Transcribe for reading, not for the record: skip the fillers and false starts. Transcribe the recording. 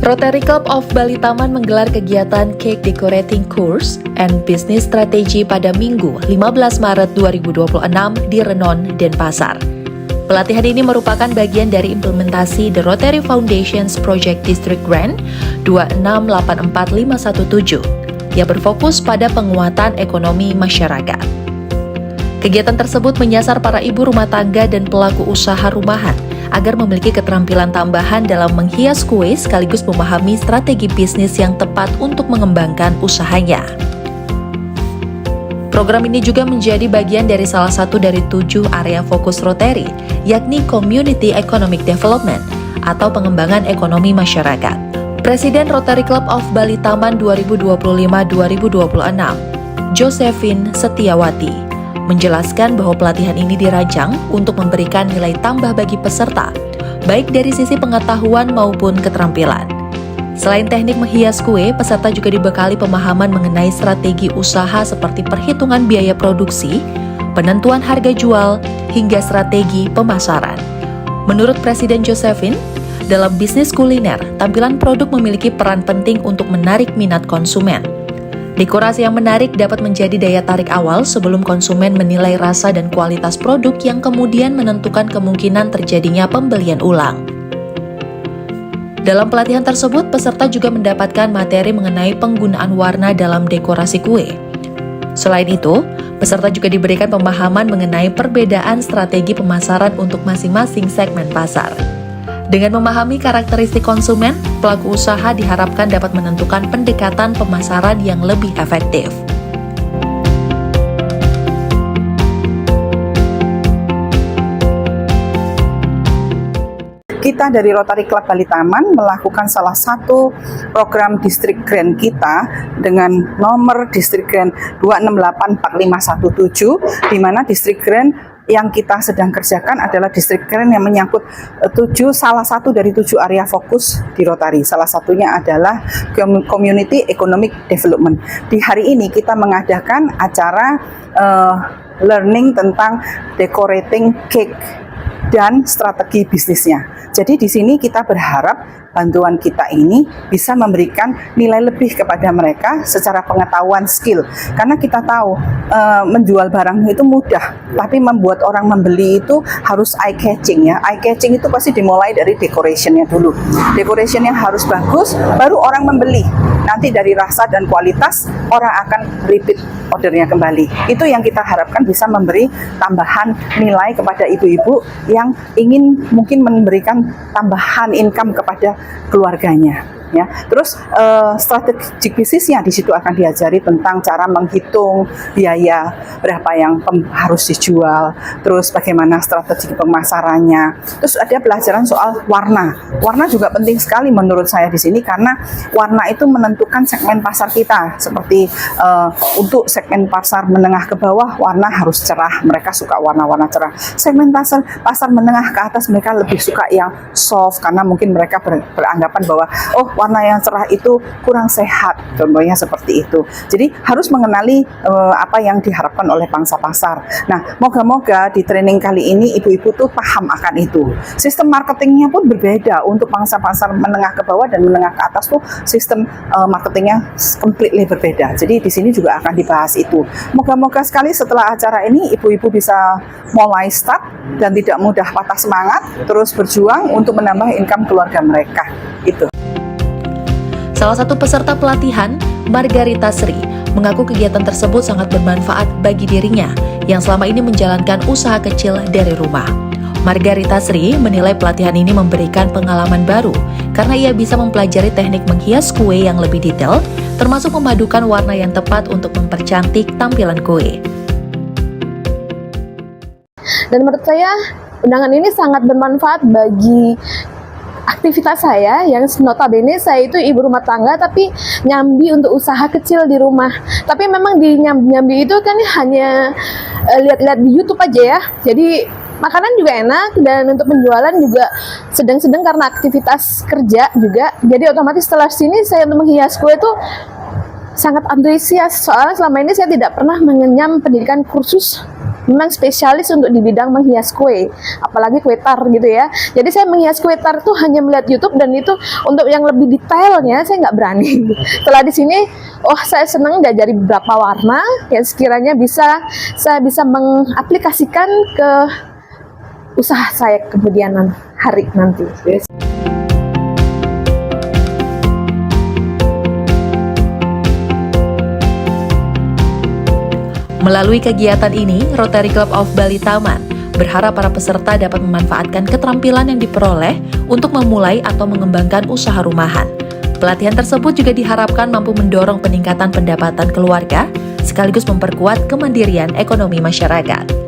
Rotary Club of Bali Taman menggelar kegiatan Cake Decorating Course and Business Strategy pada Minggu 15 Maret 2026 di Renon, Denpasar. Pelatihan ini merupakan bagian dari implementasi The Rotary Foundation's Project District Grant 2684517 yang berfokus pada penguatan ekonomi masyarakat. Kegiatan tersebut menyasar para ibu rumah tangga dan pelaku usaha rumahan agar memiliki keterampilan tambahan dalam menghias kue sekaligus memahami strategi bisnis yang tepat untuk mengembangkan usahanya. Program ini juga menjadi bagian dari salah satu dari 7 area fokus Rotary, yakni Community Economic Development atau pengembangan ekonomi masyarakat. Presiden Rotary Club of Bali Taman 2025-2026, Josephine Setiawati, menjelaskan bahwa pelatihan ini dirancang untuk memberikan nilai tambah bagi peserta, baik dari sisi pengetahuan maupun keterampilan. Selain teknik menghias kue, peserta juga dibekali pemahaman mengenai strategi usaha seperti perhitungan biaya produksi, penentuan harga jual, hingga strategi pemasaran. Menurut Presiden Josephine, dalam bisnis kuliner, tampilan produk memiliki peran penting untuk menarik minat konsumen. Dekorasi yang menarik dapat menjadi daya tarik awal sebelum konsumen menilai rasa dan kualitas produk yang kemudian menentukan kemungkinan terjadinya pembelian ulang. Dalam pelatihan tersebut, peserta juga mendapatkan materi mengenai penggunaan warna dalam dekorasi kue. Selain itu, peserta juga diberikan pemahaman mengenai perbedaan strategi pemasaran untuk masing-masing segmen pasar. Dengan memahami karakteristik konsumen, pelaku usaha diharapkan dapat menentukan pendekatan pemasaran yang lebih efektif. Kita dari Rotary Club Bali Taman melakukan salah satu program District Grant kita dengan nomor District Grant 2684517, di mana District Grant yang kita sedang kerjakan adalah District Grant yang menyangkut salah satu dari 7 area fokus di Rotary. Salah satunya adalah Community Economic Development. Di hari ini kita mengadakan acara learning tentang decorating cake dan strategi bisnisnya. Jadi di sini kita berharap bantuan kita ini bisa memberikan nilai lebih kepada mereka secara pengetahuan skill. Karena kita tahu menjual barang itu mudah, tapi membuat orang membeli itu harus eye catching ya. Eye catching itu pasti dimulai dari decorationnya dulu. Decoration yang harus bagus, baru orang membeli. Nanti dari rasa dan kualitas orang akan repeat ordernya kembali. Itu yang kita harapkan bisa memberi tambahan nilai kepada ibu-ibu yang ingin mungkin memberikan tambahan income kepada keluarganya. Ya, terus strategi bisnisnya di situ akan diajari tentang cara menghitung biaya berapa yang harus dijual, terus bagaimana strategi pemasarannya. Terus ada pelajaran soal warna. Warna juga penting sekali menurut saya di sini karena warna itu menentukan segmen pasar kita. Seperti untuk segmen pasar menengah ke bawah warna harus cerah, mereka suka warna-warna cerah. Segmen pasar menengah ke atas mereka lebih suka yang soft karena mungkin mereka beranggapan bahwa warna yang cerah itu kurang sehat, contohnya seperti itu. Jadi harus mengenali apa yang diharapkan oleh pangsa pasar. Nah, moga-moga di training kali ini ibu-ibu tuh paham akan itu. Sistem marketingnya pun berbeda untuk pangsa pasar menengah ke bawah dan menengah ke atas tuh sistem marketingnya completely berbeda. Jadi di sini juga akan dibahas itu. Moga-moga sekali setelah acara ini ibu-ibu bisa mulai start dan tidak mudah patah semangat, terus berjuang untuk menambah income keluarga mereka. Itu. Salah satu peserta pelatihan, Margarita Sri, mengaku kegiatan tersebut sangat bermanfaat bagi dirinya yang selama ini menjalankan usaha kecil dari rumah. Margarita Sri menilai pelatihan ini memberikan pengalaman baru karena ia bisa mempelajari teknik menghias kue yang lebih detail, termasuk memadukan warna yang tepat untuk mempercantik tampilan kue. Dan menurut saya, undangan ini sangat bermanfaat bagi aktivitas saya yang notabene saya itu ibu rumah tangga tapi nyambi untuk usaha kecil di rumah. Tapi memang di nyambi itu kan hanya lihat-lihat di YouTube aja ya. Jadi makanan juga enak dan untuk penjualan juga sedang-sedang karena aktivitas kerja juga. Jadi otomatis setelah sini saya untuk menghias kue itu sangat antusias. Soalnya selama ini saya tidak pernah mengenyam pendidikan kursus memang spesialis untuk di bidang menghias kue, apalagi kue tar gitu ya. Jadi saya menghias kue tar tuh hanya melihat YouTube, dan itu untuk yang lebih detailnya saya nggak berani. Setelah di sini, saya senang diajari beberapa warna yang sekiranya saya bisa mengaplikasikan ke usaha saya kemudian hari nanti. Melalui kegiatan ini, Rotary Club of Bali Taman berharap para peserta dapat memanfaatkan keterampilan yang diperoleh untuk memulai atau mengembangkan usaha rumahan. Pelatihan tersebut juga diharapkan mampu mendorong peningkatan pendapatan keluarga, sekaligus memperkuat kemandirian ekonomi masyarakat.